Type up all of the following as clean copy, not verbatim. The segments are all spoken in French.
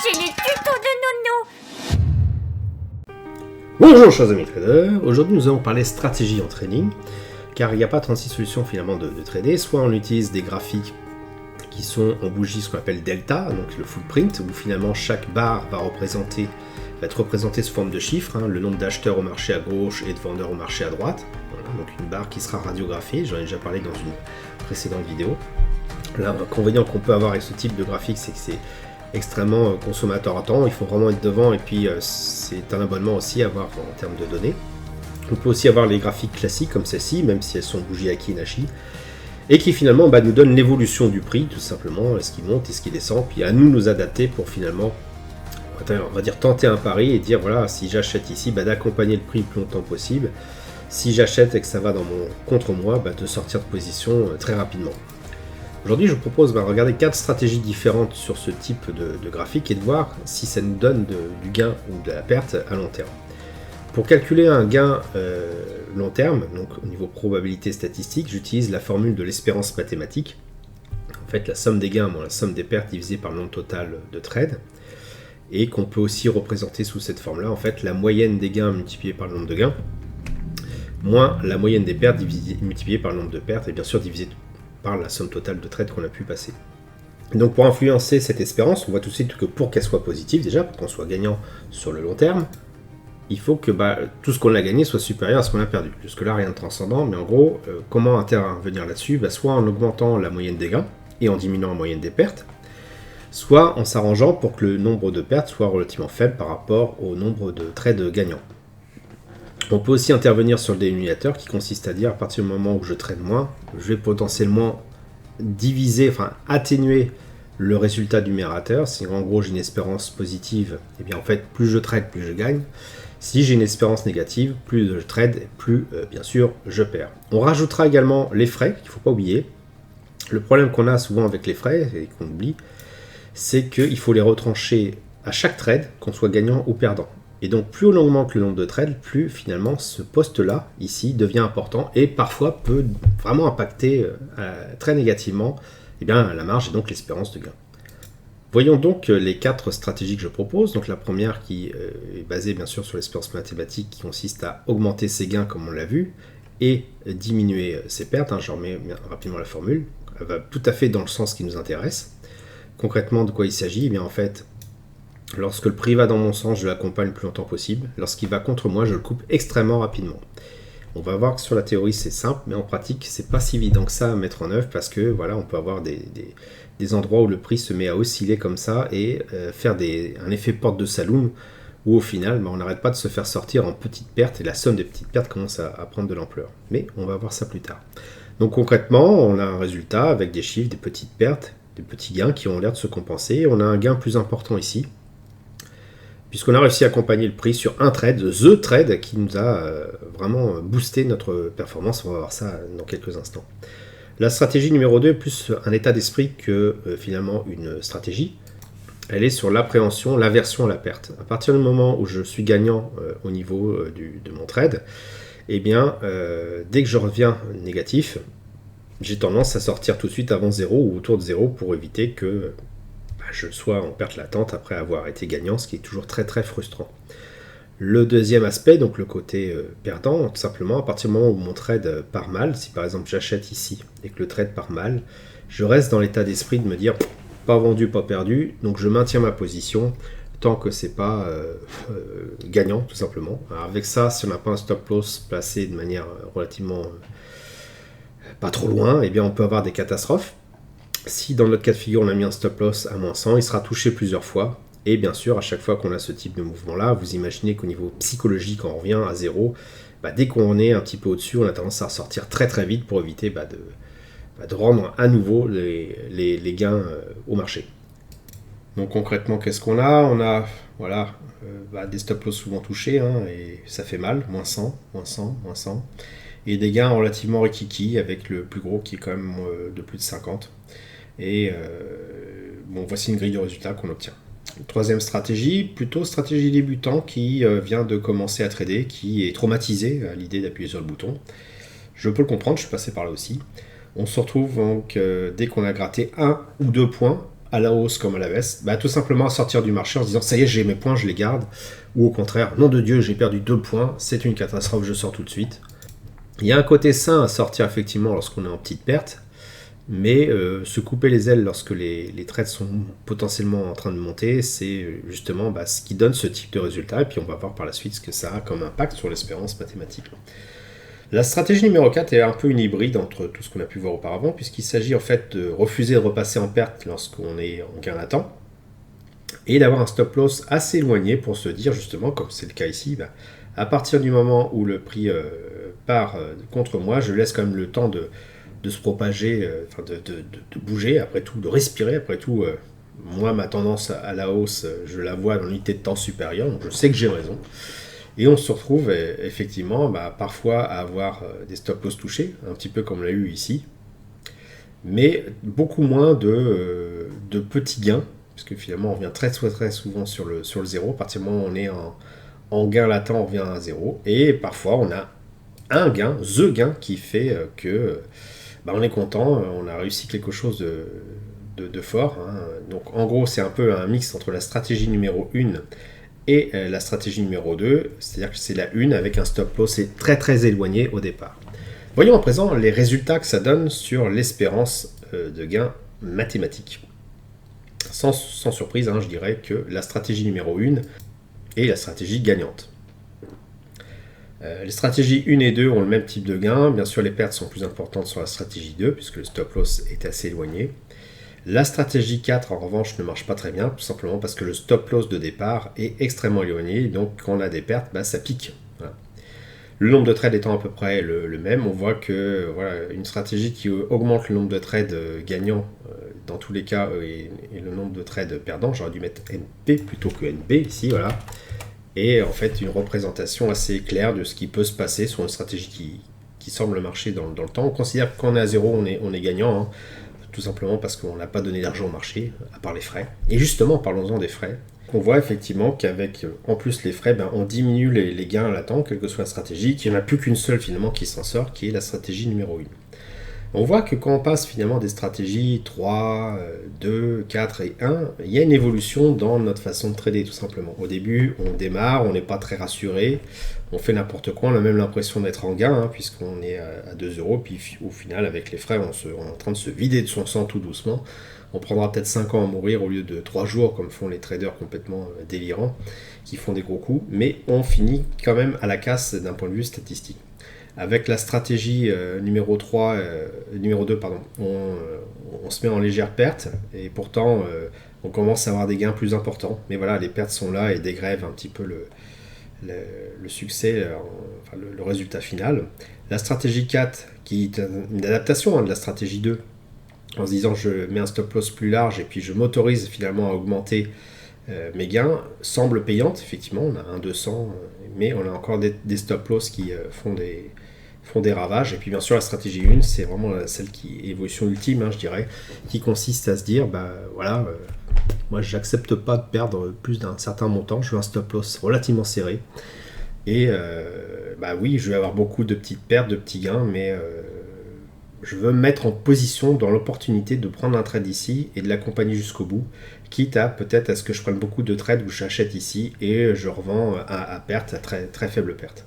c'est les tutos de Nono. Bonjour chers amis traders, aujourd'hui nous allons parler stratégie en trading, car il n'y a pas 36 solutions finalement de trader, soit on utilise des graphiques qui sont en bougie, ce qu'on appelle delta, donc le footprint, où finalement chaque barre va être représentée sous forme de chiffres, le nombre d'acheteurs au marché à gauche et de vendeurs au marché à droite, voilà, donc une barre qui sera radiographiée, j'en ai déjà parlé dans une précédente vidéo. L'inconvénient qu'on peut avoir avec ce type de graphique, c'est que c'est extrêmement consommateur en temps, il faut vraiment être devant et puis c'est un abonnement aussi à avoir en termes de données. On peut aussi avoir les graphiques classiques comme celle-ci, même si elles sont bougies Aiki et Nashi, et qui finalement nous donnent l'évolution du prix, tout simplement, est-ce qu'il monte, est-ce qu'il descend, puis à nous adapter pour finalement, on va dire tenter un pari et dire voilà, si j'achète ici, d'accompagner le prix le plus longtemps possible, si j'achète et que ça va contre moi, de sortir de position très rapidement. Aujourd'hui, je vous propose de regarder 4 stratégies différentes sur ce type de graphique et de voir si ça nous donne du gain ou de la perte à long terme. Pour calculer un gain long terme, donc au niveau probabilité statistique, j'utilise la formule de l'espérance mathématique. En fait, la somme des gains moins la somme des pertes divisée par le nombre total de trades, et qu'on peut aussi représenter sous cette forme-là, en fait, la moyenne des gains multipliée par le nombre de gains, moins la moyenne des pertes multipliée par le nombre de pertes, et bien sûr divisé par la somme totale de trades qu'on a pu passer. Donc pour influencer cette espérance, on voit tout de suite que pour qu'elle soit positive déjà, pour qu'on soit gagnant sur le long terme, il faut que tout ce qu'on a gagné soit supérieur à ce qu'on a perdu. Jusque-là, rien de transcendant, mais en gros, comment intervenir là-dessus ? Soit en augmentant la moyenne des gains et en diminuant la moyenne des pertes, soit en s'arrangeant pour que le nombre de pertes soit relativement faible par rapport au nombre de trades gagnants. On peut aussi intervenir sur le dénominateur qui consiste à dire à partir du moment où je trade moins, je vais potentiellement atténuer le résultat du numérateur. Si en gros j'ai une espérance positive, et bien en fait plus je trade, plus je gagne. Si j'ai une espérance négative, plus je trade, plus bien sûr je perds. On rajoutera également les frais, qu'il ne faut pas oublier. Le problème qu'on a souvent avec les frais, et qu'on oublie, c'est qu'il faut les retrancher à chaque trade, qu'on soit gagnant ou perdant. Et donc plus on augmente le nombre de trades, plus finalement ce poste-là, ici, devient important et parfois peut vraiment impacter très négativement la marge et donc l'espérance de gain. Voyons donc les 4 stratégies que je propose. Donc la première qui est basée bien sûr sur l'espérance mathématique qui consiste à augmenter ses gains comme on l'a vu et diminuer ses pertes. Je remets rapidement la formule. Elle va tout à fait dans le sens qui nous intéresse. Concrètement, de quoi il s'agit ? En fait, lorsque le prix va dans mon sens, je l'accompagne le plus longtemps possible. Lorsqu'il va contre moi, je le coupe extrêmement rapidement. On va voir que sur la théorie, c'est simple, mais en pratique, c'est pas si évident que ça à mettre en œuvre parce que on peut avoir des endroits où le prix se met à osciller comme ça et faire un effet porte de saloon où au final, on n'arrête pas de se faire sortir en petites pertes et la somme des petites pertes commence à prendre de l'ampleur. Mais on va voir ça plus tard. Donc concrètement, on a un résultat avec des chiffres, des petites pertes, des petits gains qui ont l'air de se compenser. On a un gain plus important ici, puisqu'on a réussi à accompagner le prix sur un trade, the trade, qui nous a vraiment boosté notre performance. On va voir ça dans quelques instants. La stratégie numéro 2 est plus un état d'esprit que finalement une stratégie. Elle est sur l'appréhension, l'aversion à la perte. À partir du moment où je suis gagnant au niveau de mon trade, dès que je reviens négatif, j'ai tendance à sortir tout de suite avant 0 ou autour de 0 pour éviter que je sois en perte latente après avoir été gagnant, ce qui est toujours très très frustrant. Le deuxième aspect, donc le côté perdant, tout simplement, à partir du moment où mon trade part mal, si par exemple j'achète ici et que le trade part mal, je reste dans l'état d'esprit de me dire pas vendu, pas perdu, donc je maintiens ma position tant que c'est pas gagnant, tout simplement. Alors avec ça, si on n'a pas un stop loss placé de manière relativement pas trop loin, on peut avoir des catastrophes. Si dans notre cas de figure on a mis un stop loss à moins 100, il sera touché plusieurs fois. Et bien sûr, à chaque fois qu'on a ce type de mouvement-là, vous imaginez qu'au niveau psychologique, quand on revient à 0, dès qu'on est un petit peu au-dessus, on a tendance à ressortir très très vite pour éviter de rendre à nouveau les gains au marché. Donc concrètement, qu'est-ce qu'on a ? On a des stop loss souvent touchés, et ça fait mal, moins 100, moins 100, moins 100. Et des gains relativement rikiki, avec le plus gros qui est quand même de plus de 50. Et voici une grille de résultats qu'on obtient. Troisième stratégie, plutôt stratégie débutant qui vient de commencer à trader, qui est traumatisé à l'idée d'appuyer sur le bouton. Je peux le comprendre, je suis passé par là aussi. On se retrouve donc dès qu'on a gratté 1 ou 2 points à la hausse comme à la baisse, bah, tout simplement à sortir du marché en se disant ça y est, j'ai mes points, je les garde, ou au contraire, nom de Dieu, j'ai perdu 2 points, c'est une catastrophe, je sors tout de suite. Il y a un côté sain à sortir effectivement lorsqu'on est en petite perte, mais se couper les ailes lorsque les trades sont potentiellement en train de monter, c'est justement ce qui donne ce type de résultat, et puis on va voir par la suite ce que ça a comme impact sur l'espérance mathématique. La stratégie numéro 4 est un peu une hybride entre tout ce qu'on a pu voir auparavant, puisqu'il s'agit en fait de refuser de repasser en perte lorsqu'on est en gain latent, et d'avoir un stop loss assez éloigné pour se dire justement, comme c'est le cas ici, à partir du moment où le prix part contre moi, je laisse quand même le temps de se propager, de bouger, après tout, de respirer, après tout, moi ma tendance à la hausse, je la vois dans l'unité de temps supérieure, donc je sais que j'ai raison. Et on se retrouve effectivement parfois à avoir des stop loss touchés, un petit peu comme on l'a eu ici, mais beaucoup moins de petits gains, puisque finalement on revient très souvent sur le zéro. À partir du moment où on est en gain latent, on revient à zéro, et parfois on a un gain, the gain, qui fait que on est content, on a réussi quelque chose de fort. Donc en gros c'est un peu un mix entre la stratégie numéro 1 et la stratégie numéro 2, c'est-à-dire que c'est la 1 avec un stop loss très éloigné au départ. Voyons à présent les résultats que ça donne sur l'espérance de gain mathématique. Sans surprise, je dirais que la stratégie numéro 1 est la stratégie gagnante. Les stratégies 1 et 2 ont le même type de gain. Bien sûr, les pertes sont plus importantes sur la stratégie 2, puisque le stop loss est assez éloigné. La stratégie 4, en revanche, ne marche pas très bien, tout simplement parce que le stop loss de départ est extrêmement éloigné. Donc, quand on a des pertes, ça pique. Voilà. Le nombre de trades étant à peu près le même, on voit que une stratégie qui augmente le nombre de trades gagnants dans tous les cas et le nombre de trades perdants, j'aurais dû mettre NP plutôt que NB ici, voilà. Et en fait, une représentation assez claire de ce qui peut se passer sur une stratégie qui semble marcher dans le temps. On considère que quand on est à zéro, on est gagnant, tout simplement parce qu'on n'a pas donné d'argent au marché, à part les frais. Et justement, parlons-en des frais. On voit effectivement qu'avec en plus les frais, on diminue les gains latents, quelle que soit la stratégie, qu'il n'y en a plus qu'une seule finalement qui s'en sort, qui est la stratégie numéro 1. On voit que quand on passe finalement des stratégies 3, 2, 4 et 1, il y a une évolution dans notre façon de trader tout simplement. Au début, on démarre, on n'est pas très rassuré, on fait n'importe quoi, on a même l'impression d'être en gain, puisqu'on est à 2 euros, puis au final, avec les frais, on est en train de se vider de son sang tout doucement. On prendra peut-être 5 ans à mourir au lieu de 3 jours, comme font les traders complètement délirants, qui font des gros coups, mais on finit quand même à la casse d'un point de vue statistique. Avec la stratégie numéro 2, on se met en légère perte, et pourtant on commence à avoir des gains plus importants. Mais voilà, les pertes sont là et dégrèvent un petit peu le succès, le résultat final. La stratégie 4, qui est une adaptation de la stratégie 2, en se disant je mets un stop loss plus large et puis je m'autorise finalement à augmenter mes gains, semble payante. Effectivement, on a un 200, mais on a encore des stop loss qui font des ravages. Et puis bien sûr la stratégie 1, c'est vraiment celle qui est évolution ultime, je dirais, qui consiste à se dire moi j'accepte pas de perdre plus d'un certain montant, je veux un stop loss relativement serré, et oui, je vais avoir beaucoup de petites pertes, de petits gains, mais je veux me mettre en position dans l'opportunité de prendre un trade ici et de l'accompagner jusqu'au bout, quitte à peut-être à ce que je prenne beaucoup de trades où j'achète ici et je revends à perte, à très, très faible perte.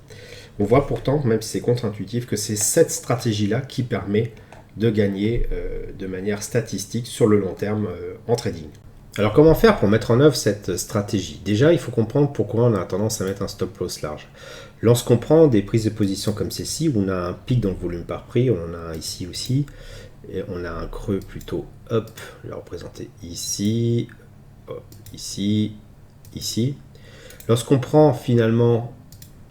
On voit pourtant, même si c'est contre-intuitif, que c'est cette stratégie-là qui permet de gagner de manière statistique sur le long terme en trading. Alors comment faire pour mettre en œuvre cette stratégie ? Déjà, il faut comprendre pourquoi on a tendance à mettre un stop loss large. Lorsqu'on prend des prises de position comme celle-ci, où on a un pic dans le volume par prix, on en a un ici aussi, et on a un creux plutôt up, je vais le représenter ici, ici, ici. Lorsqu'on prend finalement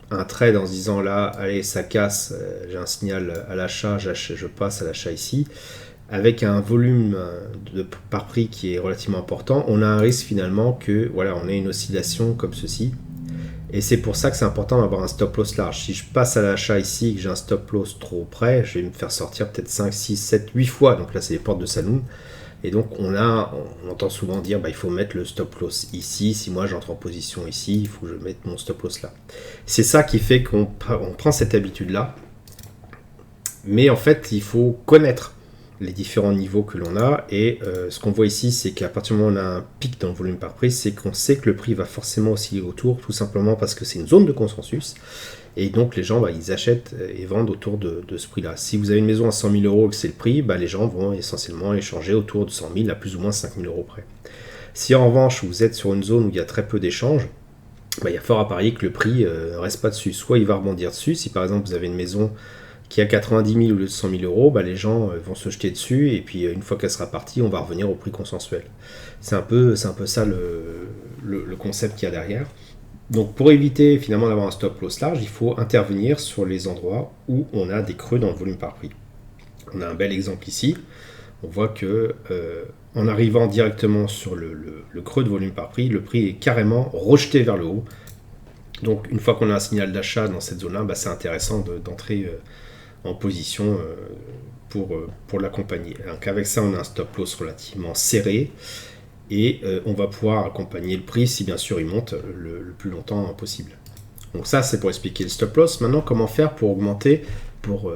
un trade en se disant là, allez, ça casse, j'ai un signal à l'achat, je passe à l'achat ici, avec un volume par prix qui est relativement important, on a un risque finalement que on ait une oscillation comme ceci. Et c'est pour ça que c'est important d'avoir un stop loss large. Si je passe à l'achat ici, que j'ai un stop loss trop près, je vais me faire sortir peut-être 5, 6, 7, 8 fois. Donc là, c'est les portes de saloon. Et donc, on entend souvent dire il faut mettre le stop loss ici. Si moi, j'entre en position ici, il faut que je mette mon stop loss là. C'est ça qui fait qu'on prend cette habitude-là. Mais en fait, il faut connaître les différents niveaux que l'on a. Et ce qu'on voit ici, c'est qu'à partir du moment où on a un pic dans le volume par prix, c'est qu'on sait que le prix va forcément osciller autour, tout simplement parce que c'est une zone de consensus. Et donc les gens, ils achètent et vendent autour de ce prix-là. Si vous avez une maison à 100 000 euros et que c'est le prix, les gens vont essentiellement échanger autour de 100 000 à plus ou moins 5 000 euros près. Si en revanche vous êtes sur une zone où il y a très peu d'échanges, il y a fort à parier que le prix ne reste pas dessus. Soit il va rebondir dessus, si par exemple vous avez une maison qui a 90 000 au lieu de 100 000 euros, les gens vont se jeter dessus, et puis une fois qu'elle sera partie, on va revenir au prix consensuel. C'est un peu ça le concept qu'il y a derrière. Donc pour éviter finalement d'avoir un stop loss large, il faut intervenir sur les endroits où on a des creux dans le volume par prix. On a un bel exemple ici. On voit que en arrivant directement sur le creux de volume par prix, le prix est carrément rejeté vers le haut. Donc une fois qu'on a un signal d'achat dans cette zone-là, c'est intéressant d'entrer en position pour l'accompagner. Donc avec ça, on a un stop loss relativement serré. Et on va pouvoir accompagner le prix si bien sûr il monte le plus longtemps possible. Donc ça c'est pour expliquer le stop loss. Maintenant comment faire pour augmenter, pour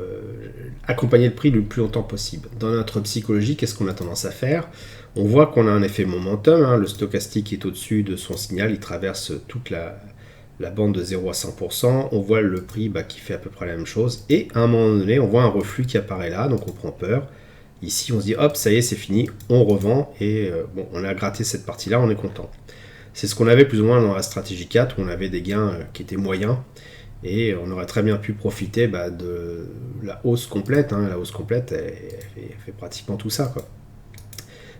accompagner le prix le plus longtemps possible. Dans notre psychologie, qu'est-ce qu'on a tendance à faire? On voit qu'on a un effet momentum, le stochastique est au-dessus de son signal, il traverse toute la bande de 0 à 100%, on voit le prix qui fait à peu près la même chose, et à un moment donné on voit un reflux qui apparaît là, donc on prend peur. Ici, on se dit, hop, ça y est, c'est fini, on revend, et on a gratté cette partie-là, on est content. C'est ce qu'on avait plus ou moins dans la stratégie 4, où on avait des gains qui étaient moyens, et on aurait très bien pu profiter de la hausse complète. La hausse complète, elle fait pratiquement tout ça, quoi.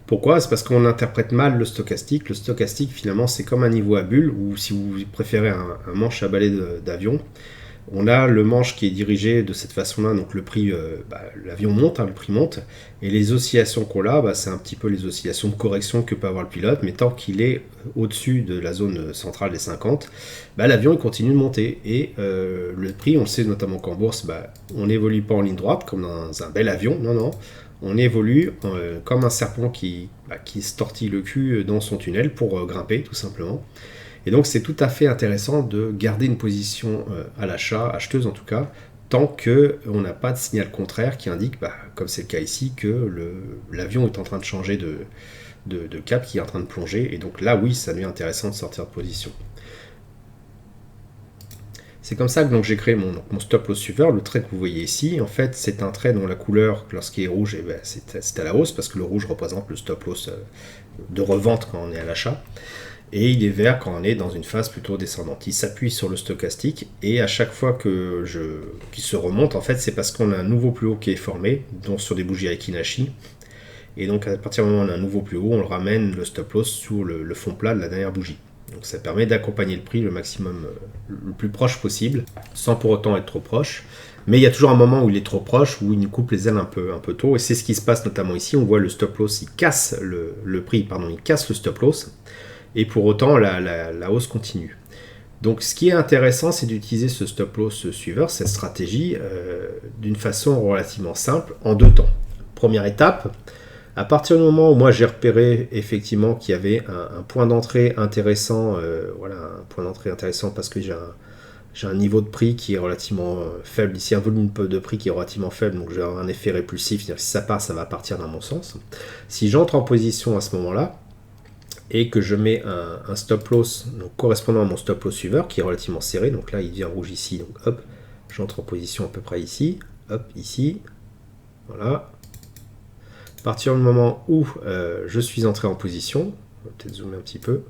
Pourquoi? C'est parce qu'on interprète mal le stochastique. Le stochastique, finalement, c'est comme un niveau à bulle, ou si vous préférez un manche à balai d'avion. On a le manche qui est dirigé de cette façon-là, donc le prix, l'avion monte, le prix monte, et les oscillations qu'on a, c'est un petit peu les oscillations de correction que peut avoir le pilote, mais tant qu'il est au-dessus de la zone centrale des 50, l'avion il continue de monter, et le prix, on le sait notamment qu'en bourse, on n'évolue pas en ligne droite comme dans un bel avion, non, on évolue comme un serpent qui se tortille le cul dans son tunnel pour grimper, tout simplement. Et donc c'est tout à fait intéressant de garder une position à l'achat, acheteuse en tout cas, tant qu'on n'a pas de signal contraire qui indique, comme c'est le cas ici, que l'avion est en train de changer de cap, qui est en train de plonger, et donc là oui, ça devient intéressant de sortir de position. C'est comme ça que j'ai créé mon stop loss suiveur, le trait que vous voyez ici. En fait, c'est un trait dont la couleur, lorsqu'il est rouge, c'est à la hausse, parce que le rouge représente le stop loss de revente quand on est à l'achat. Et il est vert quand on est dans une phase plutôt descendante. Il s'appuie sur le stochastique, et à chaque fois qu'il se remonte, en fait, c'est parce qu'on a un nouveau plus haut qui est formé, donc sur des bougies Aiki-Nashi. Et donc à partir du moment où on a un nouveau plus haut, on le ramène le stop loss sur le fond plat de la dernière bougie. Donc ça permet d'accompagner le prix le maximum, le plus proche possible, sans pour autant être trop proche. Mais il y a toujours un moment où il est trop proche, où il nous coupe les ailes un peu tôt, et c'est ce qui se passe notamment ici. On voit le stop loss, il casse le prix, il casse le stop loss. Et pour autant, la hausse continue. Donc ce qui est intéressant, c'est d'utiliser ce stop loss suiveur, cette stratégie, d'une façon relativement simple, en 2 temps. Première étape, à partir du moment où moi j'ai repéré effectivement qu'il y avait un point d'entrée intéressant, un point d'entrée intéressant parce que j'ai un niveau de prix qui est relativement faible, ici un volume de prix qui est relativement faible, donc j'ai un effet répulsif, c'est-à-dire que si ça part, ça va partir dans mon sens. Si j'entre en position à ce moment-là, et que je mets un stop loss correspondant à mon stop loss suiveur qui est relativement serré, donc là il devient rouge ici, donc hop, j'entre en position à peu près ici, hop, ici, voilà. À partir du moment où je suis entré en position, on va peut-être zoomer un petit peu,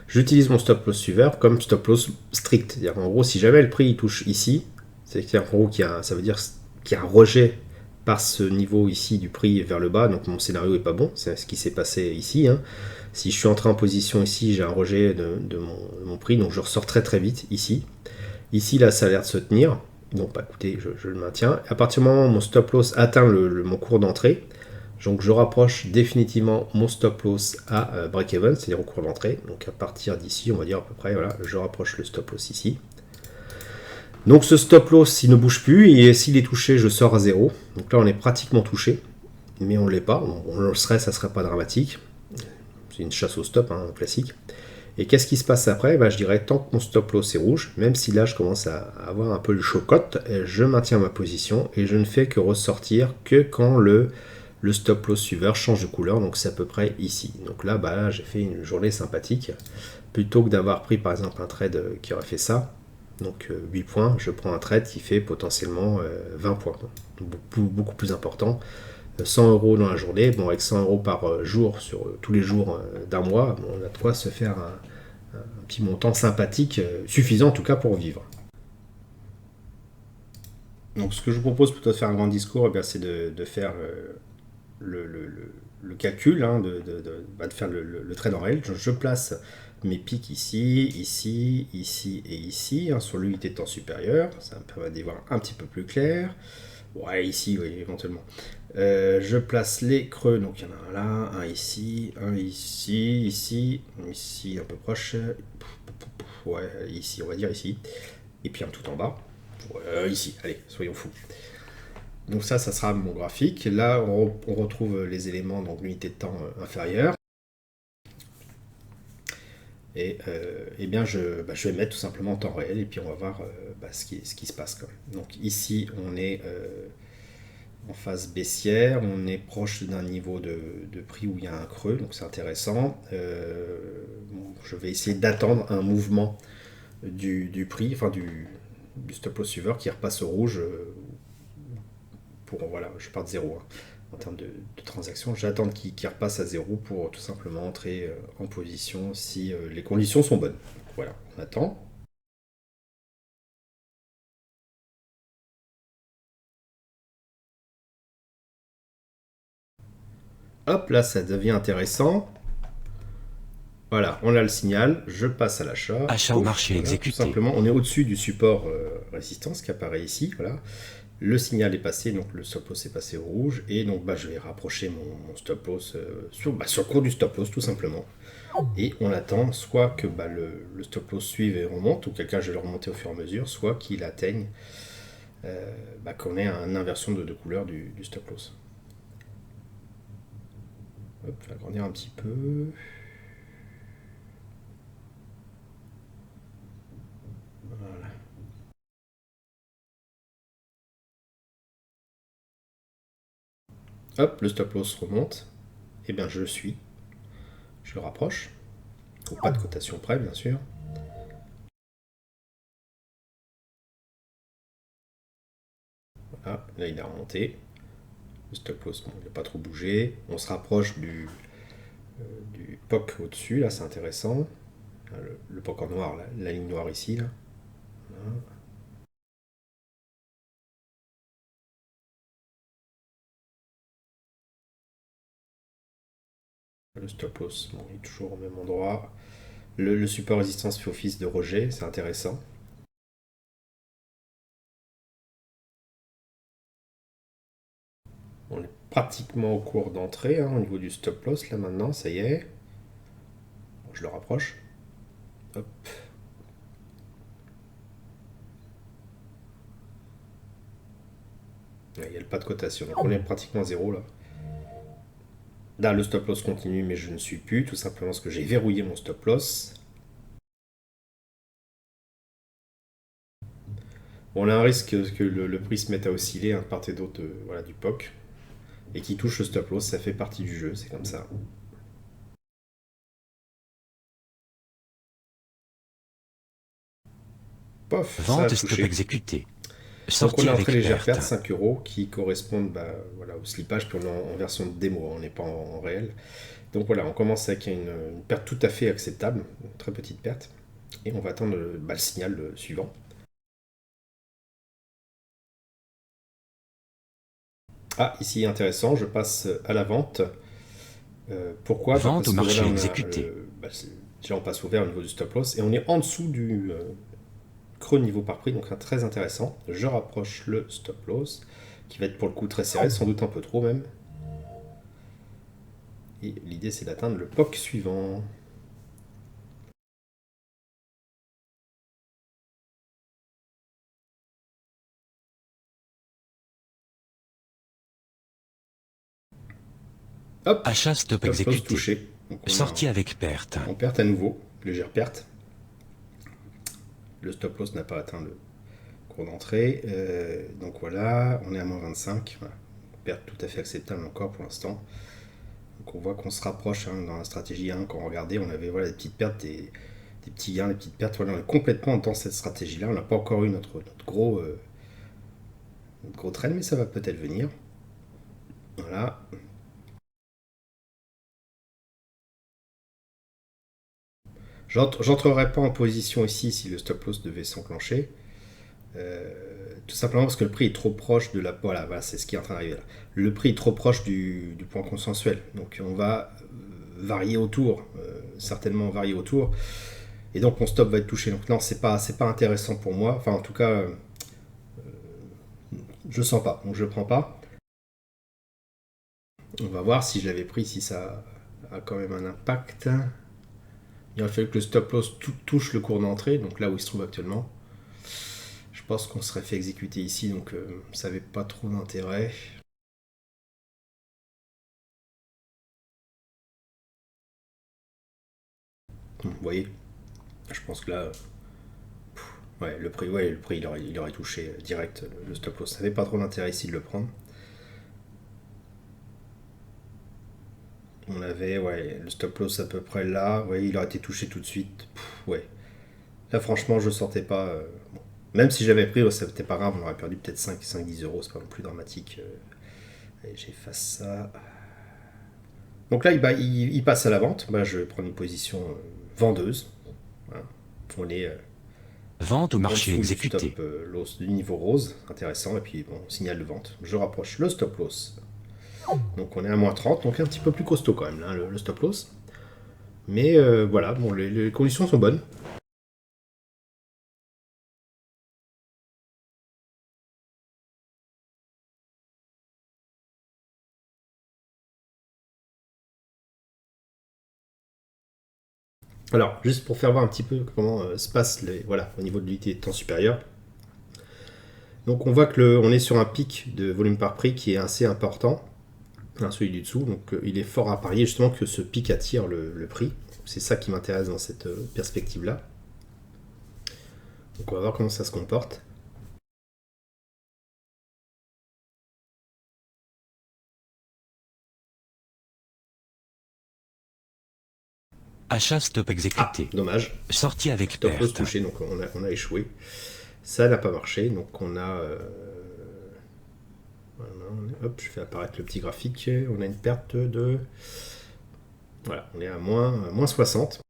j'utilise mon stop loss suiveur comme stop loss strict, c'est-à-dire en gros si jamais le prix il touche ici, c'est-à-dire en gros ça veut dire qu'il y a un rejet par ce niveau ici du prix vers le bas, donc mon scénario est pas bon, c'est ce qui s'est passé ici. Si je suis entré en position ici, j'ai un rejet de mon prix, donc je ressors très très vite ici. Ici là ça a l'air de se tenir, donc écoutez, je le maintiens. À partir du moment où mon stop loss atteint mon cours d'entrée, donc je rapproche définitivement mon stop loss à break-even, c'est-à-dire au cours d'entrée. Donc à partir d'ici, on va dire à peu près, voilà, je rapproche le stop loss ici. Donc ce stop loss, il ne bouge plus, et s'il est touché, je sors à 0. Donc là, on est pratiquement touché, mais on ne l'est pas. On le serait, ça ne serait pas dramatique. C'est une chasse au stop, classique. Et qu'est-ce qui se passe après? Je dirais tant que mon stop loss est rouge, même si là je commence à avoir un peu le chocotte, je maintiens ma position et je ne fais que ressortir que quand le stop loss suiveur change de couleur, donc c'est à peu près ici. Donc là, j'ai fait une journée sympathique. Plutôt que d'avoir pris par exemple un trade qui aurait fait ça, donc 8 points, je prends un trade qui fait potentiellement 20 points. Donc beaucoup plus important. 100 euros dans la journée, bon avec 100 euros par jour sur tous les jours d'un mois, on a de quoi se faire un petit montant sympathique, suffisant en tout cas pour vivre. Donc ce que je vous propose plutôt de faire un grand discours, c'est de faire le calcul, hein, de faire le trade en réel. Je place mes pics ici, ici, ici et ici, hein, sur l'unité de temps supérieure. Ça me permet d'y voir un petit peu plus clair. Ouais, ici, oui, éventuellement. Je place les creux, donc il y en a un là, un ici, ici, un peu proche. Ouais, ici, on va dire ici. Et puis un tout en bas. Ici, allez, soyons fous. Donc ça sera mon graphique. Là, on retrouve les éléments, donc l'unité de temps inférieure. Et je vais mettre tout simplement en temps réel et puis on va voir ce qui se passe. Donc ici, on est en phase baissière, on est proche d'un niveau de prix où il y a un creux, donc c'est intéressant. Je vais essayer d'attendre un mouvement du prix, enfin du stop loss suiveur qui repasse au rouge voilà, je pars de zéro. Hein. En termes de transaction, j'attends qu'il repasse à zéro pour tout simplement entrer en position si les conditions sont bonnes. Voilà, on attend. Hop, là, ça devient intéressant. Voilà, on a le signal, je passe à l'achat. Achat au marché exécuté. Tout simplement, on est au-dessus du support résistance qui apparaît ici. Voilà. Le signal est passé, donc le stop loss est passé au rouge. Et donc je vais rapprocher mon stop loss sur le cours du stop loss tout simplement. Et on attend soit que le stop loss suive et remonte, ou quelqu'un je vais le remonter au fur et à mesure, soit qu'il atteigne, qu'on ait une inversion de couleur du stop loss. Hop, je vais agrandir un petit peu. Voilà. Hop, le stop loss remonte. Et bien je le suis. Je le rapproche. Pas de cotation près, bien sûr. Voilà, là il a remonté. Le stop loss, il n'a pas trop bougé. On se rapproche du POC au-dessus, là c'est intéressant. Le POC en noir, là, la ligne noire ici. Là. Voilà. Le stop loss, il est toujours au même endroit. Le support résistance fait office de rejet, c'est intéressant. On est pratiquement au cours d'entrée au niveau du stop loss, là maintenant, ça y est. Bon, je le rapproche. Hop. Il n'y a pas de cotation, donc on est pratiquement à zéro là. Là, le stop loss continue, mais je ne suis plus, tout simplement parce que j'ai verrouillé mon stop loss. Bon, on a un risque que le prix se mette à osciller de part et d'autre du POC. Et qui touche le stop loss, ça fait partie du jeu, c'est comme ça. Pof, Vente ça a stop touché. exécuté. Donc on a avec très légère perte. perte, 5 euros, qui correspondent au slippage, puis on est en version de démo, on n'est pas en réel. Donc voilà, on commence avec une perte tout à fait acceptable, une très petite perte, et on va attendre le signal suivant. Ah, ici intéressant, je passe à la vente. Pourquoi? Vente au marché exécuté. Déjà on passe au vert au niveau du stop loss, et on est en dessous du creux niveau par prix, donc très intéressant. Je rapproche le stop loss, qui va être pour le coup très serré, sans doute un peu trop même. Et l'idée c'est d'atteindre le POC suivant. Hop, Achat stop exécuté. touché. Donc Sortie avec perte. On perd à nouveau. légère perte. Le stop loss n'a pas atteint le cours d'entrée. Donc voilà, on est à moins 25. Voilà. Perte tout à fait acceptable encore pour l'instant. Donc on voit qu'on se rapproche dans la stratégie 1. Quand on regardait, on avait voilà, des petites pertes, des petits gains, des petites pertes. Voilà, on est complètement dans cette stratégie-là. On n'a pas encore eu notre gros trend, mais ça va peut-être venir. Voilà. J'entrerai pas en position ici si le stop loss devait s'enclencher. Tout simplement parce que le prix est trop proche de la... Voilà, c'est ce qui est en train d'arriver là. Le prix est trop proche du point consensuel. Donc on va varier autour, certainement varier autour. Et donc mon stop va être touché. Donc non, c'est pas intéressant pour moi. Enfin en tout cas, je sens pas. Donc je prends pas. On va voir si je l'avais pris, si ça a quand même un impact. Il aurait fallu que le stop loss touche le cours d'entrée, donc là où il se trouve actuellement. Je pense qu'on serait fait exécuter ici, donc ça n'avait pas trop d'intérêt. Vous voyez, je pense que là, ouais, le prix il aurait touché direct le stop loss. Ça n'avait pas trop d'intérêt ici de le prendre. On avait le stop loss à peu près là. Vous voyez, il aurait été touché tout de suite. Ouais. Là, franchement, je ne sentais pas. Bon. Même si j'avais pris, c'était pas grave, on aurait perdu peut-être 5-10 euros, c'est pas non plus dramatique. Allez, j'efface ça. Donc là, il passe à la vente. Bah, je vais prendre une position vendeuse. Voilà. On est Vente au en marché dessous du exécuté. stop loss du niveau rose. Intéressant. Et puis, bon, signal de vente. Je rapproche le stop loss. Donc on est à moins 30, donc un petit peu plus costaud quand même, là, le stop loss. Mais voilà, bon, les conditions sont bonnes. Alors, juste pour faire voir un petit peu comment se passe au niveau de l'unité de temps supérieur. Donc on voit que on est sur un pic de volume par prix qui est assez important, celui du dessous, donc il est fort à parier justement que ce pic attire le prix. C'est ça qui m'intéresse dans cette perspective-là. Donc on va voir comment ça se comporte. Achat stop exécuté. Dommage. Sortie avec Stop loss perte. touché, donc on a échoué. Ça n'a pas marché, donc on a... voilà, hop, je fais apparaître le petit graphique. On a une perte de... Voilà, on est à moins 60.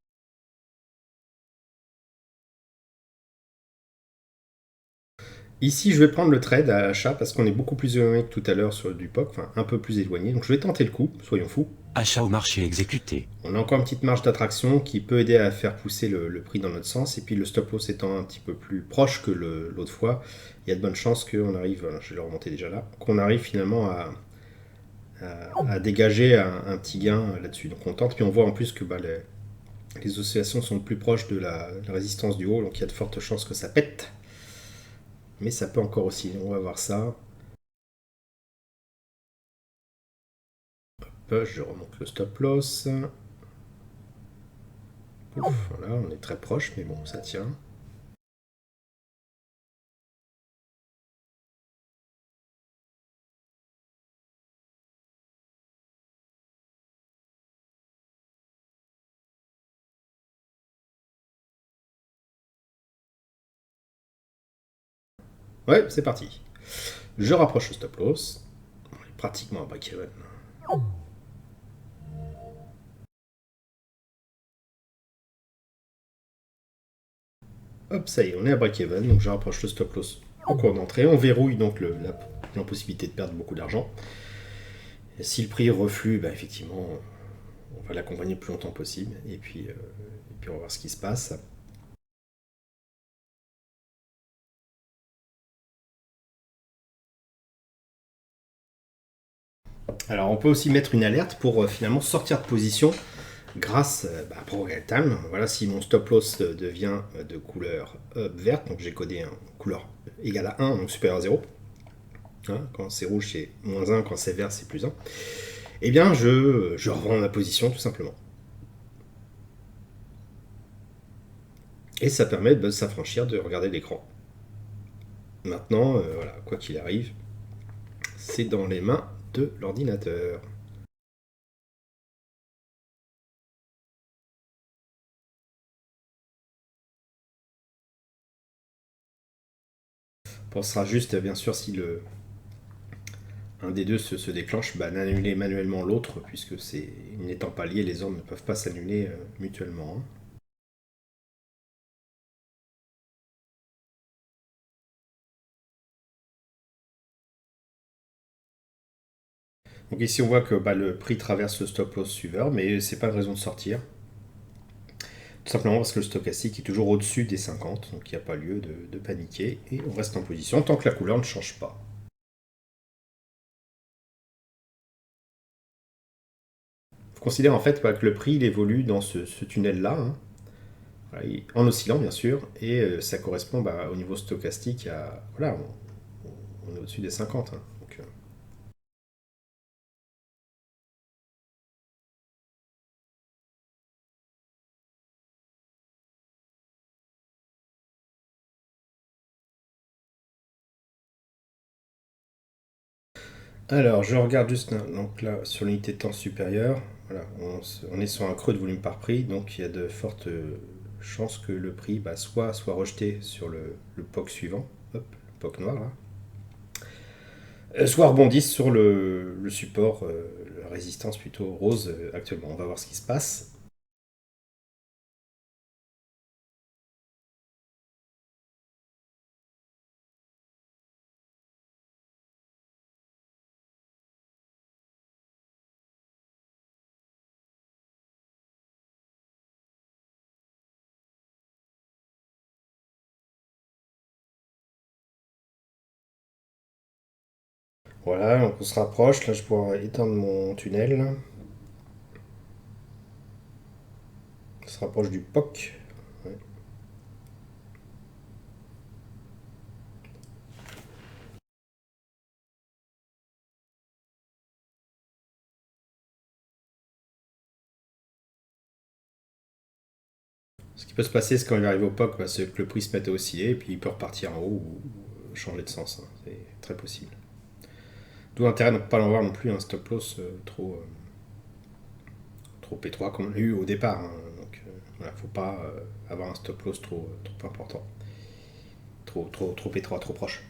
Ici, je vais prendre le trade à achat parce qu'on est beaucoup plus éloigné que tout à l'heure sur du POC, enfin un peu plus éloigné. Donc je vais tenter le coup, soyons fous. Achat au marché exécuté. On a encore une petite marge d'attraction qui peut aider à faire pousser le prix dans notre sens. Et puis le stop loss étant un petit peu plus proche que l'autre fois, il y a de bonnes chances qu'on arrive, voilà, je vais le remonter déjà là, qu'on arrive finalement à dégager un petit gain là-dessus. Donc on tente, puis on voit en plus que les oscillations sont plus proches de la résistance du haut, donc il y a de fortes chances que ça pète. Mais ça peut encore aussi, on va voir ça. Hop, je remonte le stop loss. Pouf, voilà, on est très proche, mais bon, ça tient. Ouais, c'est parti. Je rapproche le stop loss. On est pratiquement à break-even. Hop, ça y est, on est à break-even. Donc je rapproche le stop loss au cours d'entrée. On verrouille donc l'impossibilité de perdre beaucoup d'argent. Si le prix reflue, bah, effectivement, on va l'accompagner le plus longtemps possible. Et puis on va voir ce qui se passe. Alors on peut aussi mettre une alerte pour finalement sortir de position grâce à Prorate Time. Voilà, si mon stop loss devient de couleur verte, donc j'ai codé couleur égale à 1, donc supérieur à 0. Hein, quand c'est rouge, c'est moins 1, quand c'est vert, c'est plus 1. Eh bien, je revends ma position tout simplement. Et ça permet de s'affranchir de regarder l'écran. Maintenant, voilà, quoi qu'il arrive, c'est dans les mains de l'ordinateur. On pensera juste, bien sûr, si un des deux se déclenche, d'annuler manuellement l'autre, puisque n'étant pas liés, les ordres ne peuvent pas s'annuler mutuellement. Hein. Donc ici on voit que le prix traverse le stop loss suiveur, mais c'est pas une raison de sortir. Tout simplement parce que le stochastique est toujours au-dessus des 50, donc il n'y a pas lieu de paniquer, et on reste en position tant que la couleur ne change pas. Il faut considérer en fait que le prix il évolue dans ce tunnel-là, hein. Voilà, en oscillant bien sûr, et ça correspond au niveau stochastique à... Voilà, on est au-dessus des 50. Hein, donc, Alors, je regarde juste donc là, sur l'unité de temps supérieure. Voilà, on est sur un creux de volume par prix, donc il y a de fortes chances que le prix soit rejeté sur le POC suivant, hop, le POC noir là, soit rebondisse sur le support, la résistance plutôt rose actuellement. On va voir ce qui se passe. Voilà, donc on se rapproche. Là, je pourrais éteindre mon tunnel. On se rapproche du POC. Ouais. Ce qui peut se passer, c'est quand il arrive au POC, c'est que le prix se mette à osciller et puis il peut repartir en haut ou changer de sens. Hein. C'est très possible. D'où l'intérêt de ne pas avoir non plus un stop loss trop étroit comme on l'a eu au départ. Hein. Donc voilà, faut pas avoir un stop loss trop important, trop étroit, trop proche.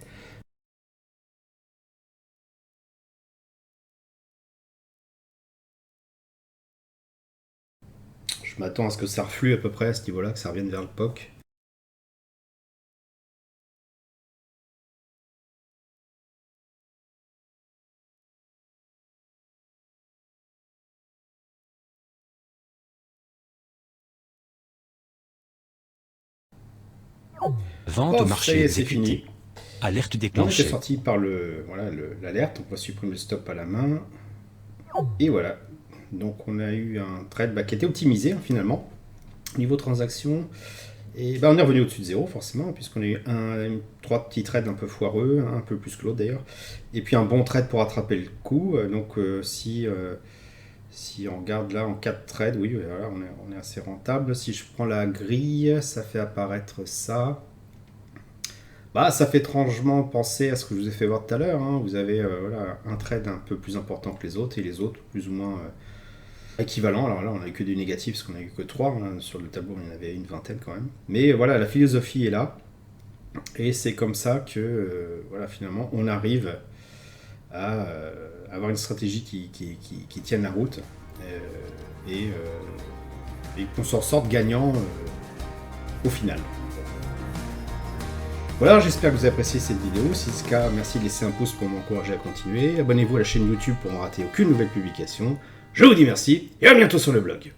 Je m'attends à ce que ça reflue à peu près à ce niveau-là, que ça revienne vers le POC. Vente au Pof, ça y marché est, c'est fini. exécuté. Alerte On était déclenchée. sorti par l'alerte, on va supprimer le stop à la main. Et voilà. Donc on a eu un trade qui était optimisé hein, finalement. Niveau transaction, et on est revenu au-dessus de zéro forcément, puisqu'on a eu trois petits trades un peu foireux, un peu plus que l'autre d'ailleurs, et puis un bon trade pour rattraper le coup. Donc si on regarde là en 4 trades, oui, voilà, on est assez rentable. Si je prends la grille, ça fait apparaître ça. Ça fait étrangement penser à ce que je vous ai fait voir tout à l'heure. Hein. Vous avez un trade un peu plus important que les autres, et les autres plus ou moins équivalents. Alors là, on n'a eu que du négatif, parce qu'on n'a eu que 3. Hein. Sur le tableau, il y en avait une vingtaine quand même. Mais voilà, la philosophie est là. Et c'est comme ça que finalement, on arrive à avoir une stratégie qui tienne la route. Et qu'on s'en sorte gagnant au final. Voilà, j'espère que vous avez apprécié cette vidéo. Si c'est le cas, merci de laisser un pouce pour m'encourager à continuer. Abonnez-vous à la chaîne YouTube pour ne rater aucune nouvelle publication. Je vous dis merci et à bientôt sur le blog.